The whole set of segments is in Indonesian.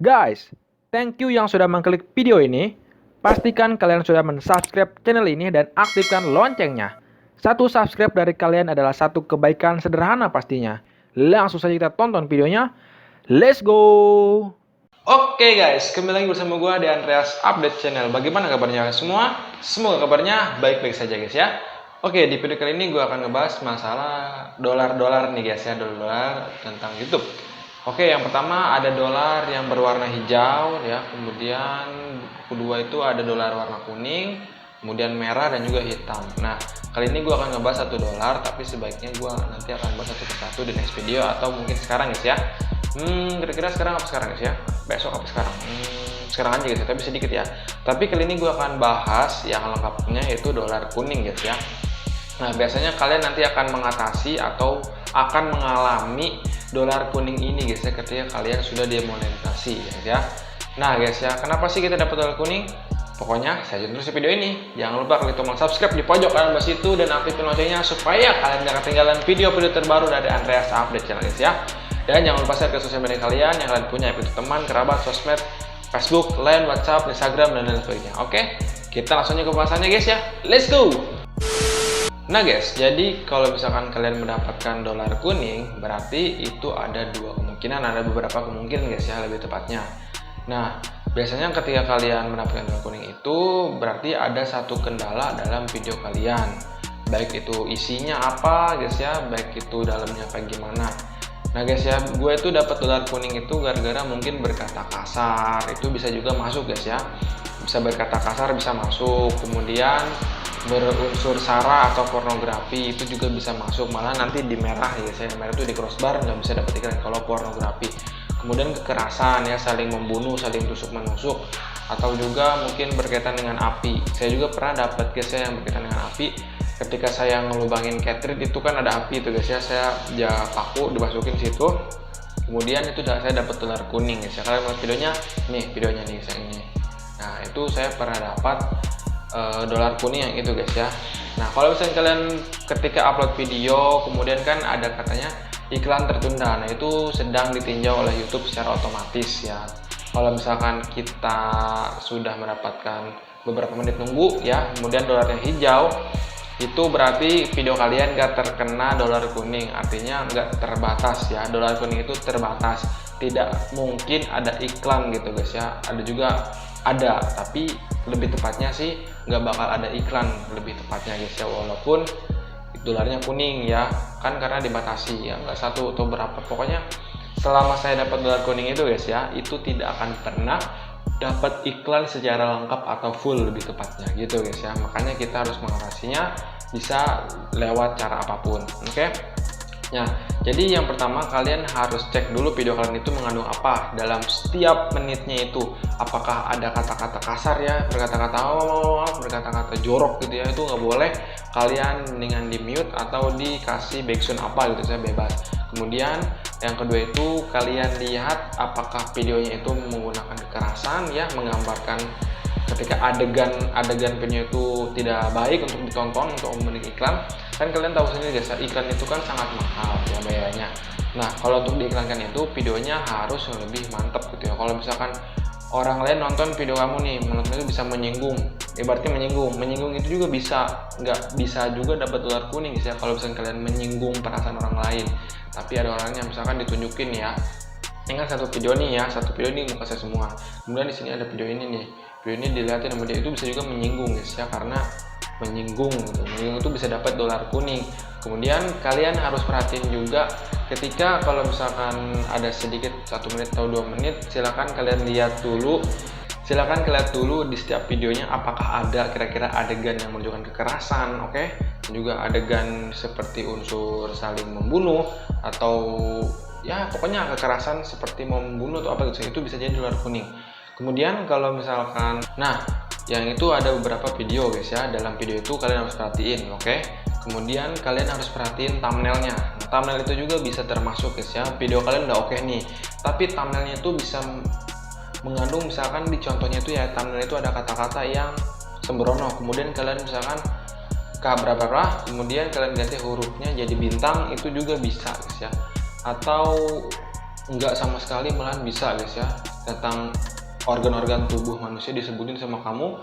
Guys, thank you yang sudah mengklik video ini. Pastikan kalian sudah mensubscribe channel ini dan aktifkan loncengnya. Satu subscribe dari kalian adalah satu kebaikan sederhana pastinya. Langsung saja kita tonton videonya. Let's go! Oke guys, kembali lagi bersama gue di Andreas Update Channel. Bagaimana kabarnya semua? Semoga kabarnya baik-baik saja guys ya. Oke, di video kali ini gue akan ngebahas masalah dolar-dolar nih guys ya, dolar tentang YouTube. Oke, yang pertama ada dolar yang berwarna hijau ya, kemudian kedua itu ada dolar warna kuning, kemudian merah dan juga hitam. Nah, kali ini gue akan ngebahas satu dolar, tapi sebaiknya gue nanti akan bahas satu persatu di next video atau mungkin sekarang guys ya. Kira-kira sekarang apa sekarang guys ya? Besok apa sekarang? Sekarang aja guys ya, tapi sedikit ya. Tapi kali ini gue akan bahas yang lengkapnya yaitu dolar kuning guys ya. Nah, biasanya kalian nanti akan mengatasi atau akan mengalami dolar kuning ini guys ya ketika kalian sudah demonetisasi ya. Nah guys ya, kenapa sih kita dapat dolar kuning? Pokoknya saya terus video ini. Jangan lupa klik tombol subscribe di pojok kanan bawah situ dan aktifkan loncengnya supaya kalian tidak ketinggalan video-video terbaru dari Andreas Update Channel guys ya. Dan jangan lupa share ke sosial media kalian yang kalian punya, yaitu teman, kerabat, sosmed, Facebook, Line, WhatsApp, Instagram, dan lain sebagainya. Oke, kita langsung aja ke pembahasannya guys ya. Let's go! Nah guys, jadi kalau misalkan kalian mendapatkan dolar kuning, berarti itu ada dua kemungkinan, ada beberapa kemungkinan guys ya lebih tepatnya. Nah, biasanya ketika kalian mendapatkan dolar kuning itu berarti ada satu kendala dalam video kalian. Baik itu isinya apa guys ya, baik itu dalamnya kayak gimana. Nah guys ya, gue itu dapat dolar kuning itu gara-gara mungkin berkata kasar, itu bisa juga masuk guys ya. Bisa berkata kasar bisa masuk, kemudian berunsur sara atau pornografi itu juga bisa masuk, malah nanti di merah ya, saya merah itu di crossbar nggak bisa dapat iklan kalau pornografi. Kemudian kekerasan ya, saling membunuh, saling tusuk menusuk, atau juga mungkin berkaitan dengan api. Saya juga pernah dapat guys ya yang berkaitan dengan api. Ketika saya ngelubangin cartridge itu kan ada api itu guys ya, saya paku dimasukin situ, kemudian itu saya dapat dolar kuning guys ya. Kalian lihat videonya nih guys yang ini. Nah itu saya pernah dapat dolar kuning yang itu guys ya. Nah kalau misalnya kalian ketika upload video kemudian kan ada katanya iklan tertunda, nah itu sedang ditinjau oleh YouTube secara otomatis ya. Kalau misalkan kita sudah mendapatkan beberapa menit nunggu ya, kemudian dolarnya hijau, itu berarti video kalian gak terkena dolar kuning, artinya nggak terbatas ya. Dolar kuning itu terbatas, tidak mungkin ada iklan gitu guys ya. Ada juga ada, tapi lebih tepatnya sih nggak bakal ada iklan lebih tepatnya guys ya, walaupun dolarnya kuning ya kan, karena dibatasi ya, nggak satu atau berapa. Pokoknya selama saya dapat dolar kuning itu guys ya, itu tidak akan pernah dapat iklan secara lengkap atau full lebih tepatnya gitu guys ya. Makanya kita harus mengatasinya bisa lewat cara apapun. Oke? Nah, jadi yang pertama kalian harus cek dulu video kalian itu mengandung apa dalam setiap menitnya itu. Apakah ada kata-kata kasar ya, berkata-kata berkata-kata jorok gitu ya, itu nggak boleh. Kalian mendingan di mute atau dikasih background apa gitu, saya bebas. Kemudian yang kedua itu kalian lihat apakah videonya itu menggunakan kekerasan ya, menggambarkan ketika adegan video itu tidak baik untuk ditonton, untuk memiliki iklan. Kan kalian tahu sendiri guys, iklan itu kan sangat mahal ya bayarnya. Nah kalau untuk diiklankan itu videonya harus lebih mantap gitu ya. Kalau misalkan orang lain nonton video kamu nih, menurut itu bisa menyinggung, berarti menyinggung itu juga nggak bisa juga dapat dolar kuning guys ya. Kalau misalkan kalian menyinggung perasaan orang lain, tapi ada orangnya misalkan ditunjukin ya, ini kan satu video nih ya, satu video ini muka saya semua, kemudian di sini ada video ini nih, video ini dilihatin sama dia, itu bisa juga menyinggung guys ya, karena menyinggung itu bisa dapat dolar kuning. Kemudian kalian harus perhatiin juga ketika kalau misalkan ada sedikit 1 menit atau 2 menit, silakan kalian lihat dulu di setiap videonya apakah ada kira-kira adegan yang menunjukkan kekerasan, oke? Juga adegan seperti unsur saling membunuh atau ya pokoknya kekerasan seperti mau membunuh atau apa gitu, itu bisa jadi dolar kuning. Kemudian kalau misalkan yang itu ada beberapa video guys ya, dalam video itu kalian harus perhatiin, oke? Kemudian kalian harus perhatiin thumbnailnya. Nah, thumbnail itu juga bisa termasuk guys ya. Video kalian udah oke nih, tapi thumbnailnya itu bisa mengandung, misalkan di contohnya itu ya, thumbnail itu ada kata-kata yang sembrono, kemudian kalian misalkan berapa, kemudian kalian ganti hurufnya jadi bintang, itu juga bisa guys ya. Atau enggak sama sekali malahan bisa guys ya. tentang organ-organ tubuh manusia disebutin sama kamu,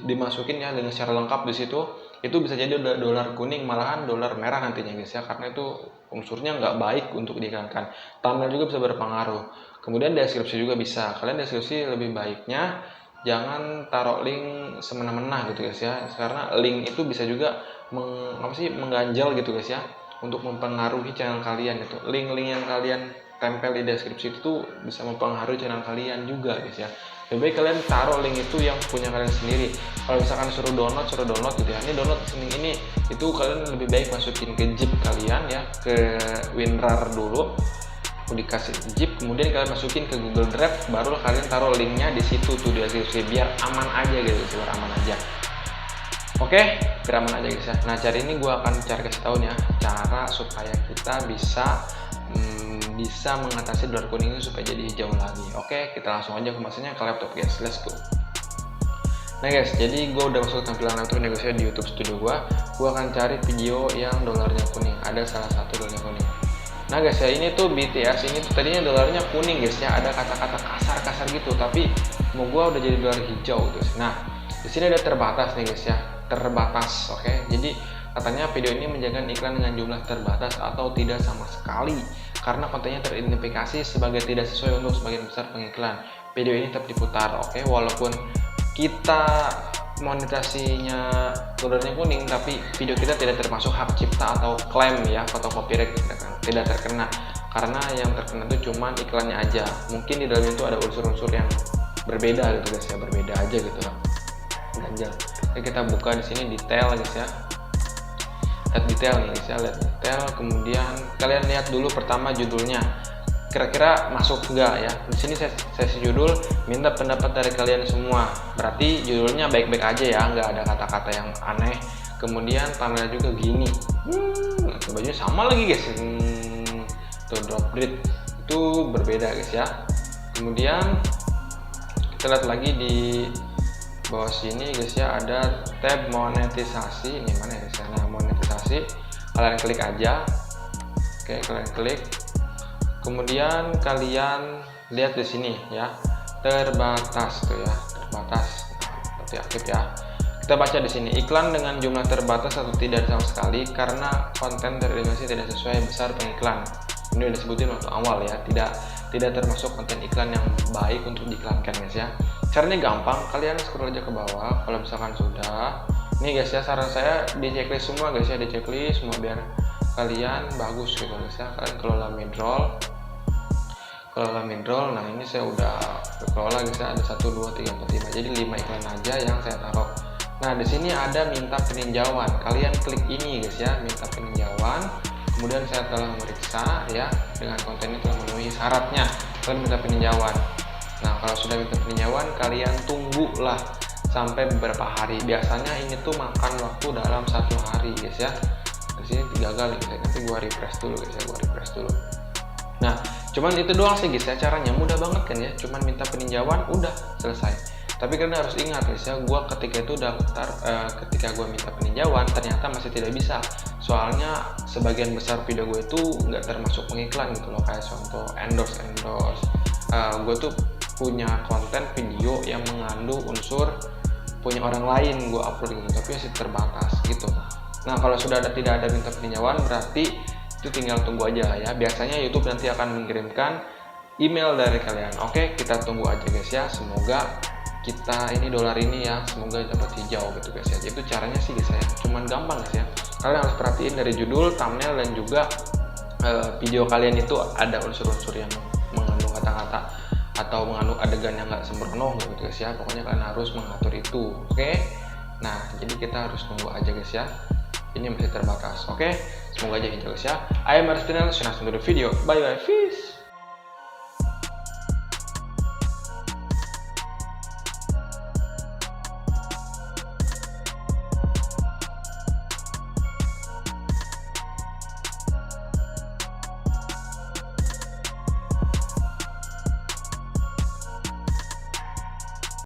dimasukin ya dengan secara lengkap di situ. Itu bisa jadi dolar kuning, malahan dolar merah nantinya guys ya, karena itu unsurnya nggak baik untuk diiklankan. Thumbnail juga bisa berpengaruh. Kemudian deskripsi juga bisa. Kalian deskripsi lebih baiknya jangan taruh link semena-mena gitu guys ya, karena link itu bisa juga mengganjal gitu guys ya, untuk mempengaruhi channel kalian gitu. Link-link yang kalian tempel di deskripsi itu bisa mempengaruhi channel kalian juga guys ya. Lebih baik kalian taruh link itu yang punya kalian sendiri. Kalau misalkan suruh download gitu ya, ini download link ini, itu kalian lebih baik masukin ke zip kalian ya, ke WinRAR dulu, dikasih zip, kemudian kalian masukin ke Google Drive, baru kalian taruh linknya di situ tuh di deskripsi, biar aman aja gitu, biar aman aja. Oke, biar aman aja guys ya. Nah, cara ini gue akan kasih tahu nih ya, cara supaya kita bisa mengatasi dolar kuning ini supaya jadi hijau lagi. Oke, kita langsung aja ke masanya, ke laptop guys, let's go. Nah guys, jadi gue udah masuk tampilan laptop nih guys ya, di YouTube Studio gue akan cari video yang dolarnya kuning. Ada salah satu dolarnya kuning. Nah guys ya, ini tuh BTS, ini tuh tadinya dolarnya kuning guys ya, ada kata-kata kasar gitu, tapi mau gue udah jadi dolar hijau guys. Nah, di sini ada terbatas nih guys ya, terbatas. Oke, jadi katanya video ini menjaga iklan dengan jumlah terbatas atau tidak sama sekali karena kontennya teridentifikasi sebagai tidak sesuai untuk sebagian besar pengiklan. Video ini tetap diputar, oke, walaupun kita monetasinya dolarnya kuning, tapi video kita tidak termasuk hak cipta atau klaim ya, atau copyright tidak terkena, karena yang terkena itu cuma iklannya aja. Mungkin di dalamnya itu ada unsur-unsur yang berbeda gitu guys ya, berbeda aja gitu lah, ganjal. Oke, kita buka di sini detail guys ya, lihat detail nih guys ya, lihat detail. Kemudian kalian lihat dulu pertama judulnya, kira-kira masuk enggak ya. Di sini sesi judul minta pendapat dari kalian semua, berarti judulnya baik-baik aja ya, nggak ada kata-kata yang aneh. Kemudian thumbnail juga gini, bajunya sama lagi guys, tuh drop breed itu berbeda guys ya. Kemudian kita lihat lagi di bawah sini guys ya, ada tab monetisasi. Ini mana ya guys ya? Nah, monetisasi, kalian klik aja. Oke, kalian klik. Kemudian kalian lihat di sini ya, terbatas tuh ya, terbatas. Berarti aktif ya. Kita baca di sini, iklan dengan jumlah terbatas atau tidak sama sekali karena konten teridentifikasi tidak sesuai besar pengiklan. Ini udah disebutin waktu awal ya, tidak termasuk konten iklan yang baik untuk diiklankan guys ya. Caranya gampang, kalian scroll aja ke bawah. Kalau misalkan sudah, nih guys ya, saran saya di checklist semua guys ya, di checklist semua biar kalian bagus gitu guys ya. Kalian kelola midroll. Nah, ini saya udah kelola guys ya, ada 1, 2, 3, 4, 5, jadi 5 iklan aja yang saya taruh. Nah, di sini ada minta peninjauan, kalian klik ini guys ya, minta peninjauan. Kemudian saya telah memeriksa ya, dengan konten ini telah memenuhi syaratnya, kalian minta peninjauan. Nah, kalau sudah minta peninjauan, kalian tunggulah sampai beberapa hari. Biasanya ini tuh makan waktu dalam 1 hari guys ya. Di sini 3 kali guys. Nanti gua refresh dulu guys ya, Nah, cuman itu doang sih guys ya, caranya mudah banget kan ya. Cuman minta peninjauan udah selesai. Tapi kalian harus ingat guys ya, gua ketika itu daftar, ketika gua minta peninjauan ternyata masih tidak bisa. Soalnya sebagian besar video gue itu nggak termasuk pengiklan gitu loh, kayak contoh endorse. Gue tuh punya konten video yang mengandung unsur punya orang lain, gue upload gitu, tapi masih terbatas gitu. Nah, kalau sudah tidak ada minta peninjauan, berarti itu tinggal tunggu aja ya. Biasanya YouTube nanti akan mengirimkan email dari kalian. Oke, kita tunggu aja guys ya. Semoga kita ini dolar ini ya, semoga dapat hijau gitu guys ya. Itu caranya sih guys ya, cuman gampang guys ya. Kalian harus perhatiin dari judul, thumbnail, dan juga video kalian itu ada unsur-unsur yang mengandung kata-kata atau mengandung adegan yang nggak sembrono gitu guys ya. Pokoknya kalian harus mengatur itu. Oke, nah jadi kita harus tunggu aja guys ya, ini masih terbatas. Oke, semoga aja hijau guys ya. I am Arif Tinel, see you next video. Bye bye, peace.